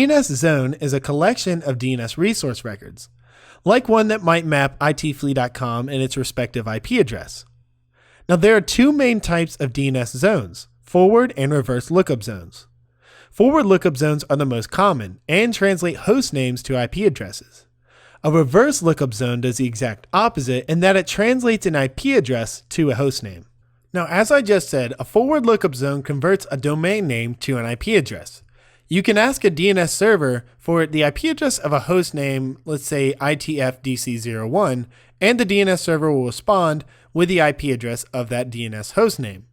DNS zone is a collection of DNS resource records, like one that might map itflea.com and its respective IP address. Now, there are two main types of DNS zones: forward and reverse lookup zones. Forward lookup zones are the most common and translate host names to IP addresses. A reverse lookup zone does the exact opposite in that it translates an IP address to a host name. Now, as I just said, a forward lookup zone converts a domain name to an IP address. You can ask a DNS server for the IP address of a host name, let's say ITFDC01, and the DNS server will respond with the IP address of that DNS host name.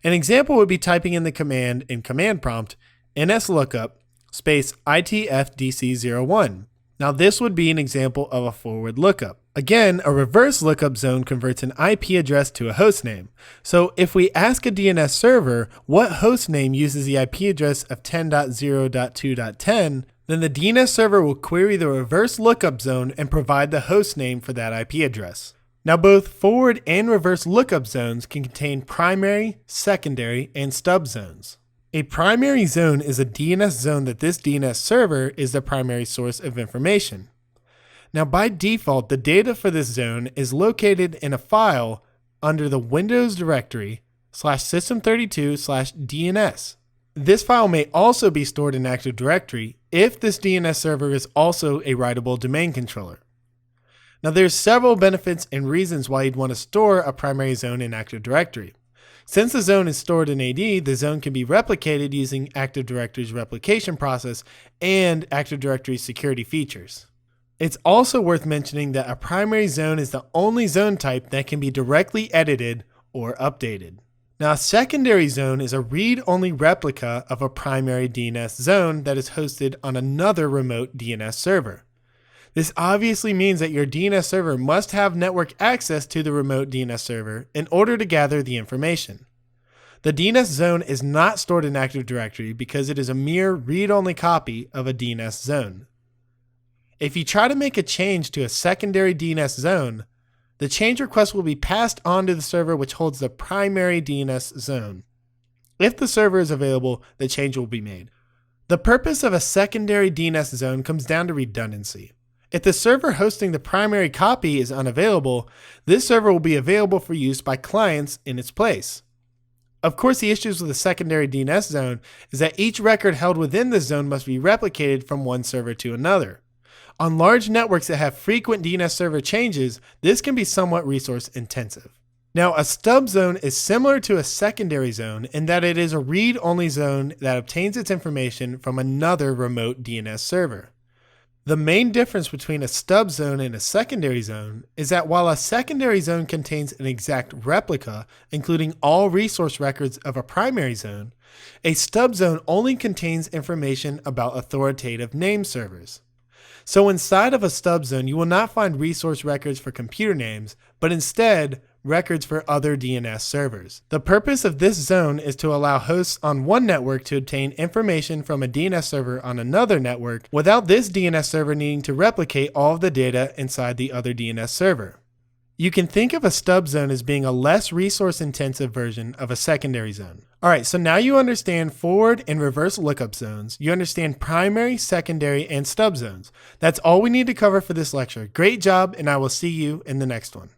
An example would be typing in the command in command prompt nslookup space ITFDC01. Now, this would be an example of a forward lookup. Again, a reverse lookup zone converts an IP address to a host name. So if we ask a DNS server what host name uses the IP address of 10.0.2.10, then the DNS server will query the reverse lookup zone and provide the host name for that IP address. Now, both forward and reverse lookup zones can contain primary, secondary, and stub zones. A primary zone is a DNS zone that this DNS server is the primary source of information. Now, by default, the data for this zone is located in a file under the Windows directory /system32/DNS. This file may also be stored in Active Directory if this DNS server is also a writable domain controller. Now, there's several benefits and reasons why you'd want to store a primary zone in Active Directory. Since the zone is stored in AD, the zone can be replicated using Active Directory's replication process and Active Directory's security features. It's also worth mentioning that a primary zone is the only zone type that can be directly edited or updated. Now, a secondary zone is a read-only replica of a primary DNS zone that is hosted on another remote DNS server. This obviously means that your DNS server must have network access to the remote DNS server in order to gather the information. The DNS zone is not stored in Active Directory because it is a mere read-only copy of a DNS zone. If you try to make a change to a secondary DNS zone, the change request will be passed on to the server which holds the primary DNS zone. If the server is available, the change will be made. The purpose of a secondary DNS zone comes down to redundancy. If the server hosting the primary copy is unavailable, this server will be available for use by clients in its place. Of course, the issues with a secondary DNS zone is that each record held within the zone must be replicated from one server to another. On large networks that have frequent DNS server changes, this can be somewhat resource intensive. Now, a stub zone is similar to a secondary zone in that it is a read-only zone that obtains its information from another remote DNS server. The main difference between a stub zone and a secondary zone is that while a secondary zone contains an exact replica, including all resource records of a primary zone, a stub zone only contains information about authoritative name servers. So inside of a stub zone, you will not find resource records for computer names, but instead records for other DNS servers. The purpose of this zone is to allow hosts on one network to obtain information from a DNS server on another network without this DNS server needing to replicate all of the data inside the other DNS server. You can think of a stub zone as being a less resource-intensive version of a secondary zone. Alright, so now you understand forward and reverse lookup zones. You understand primary, secondary, and stub zones. That's all we need to cover for this lecture. Great job, and I will see you in the next one.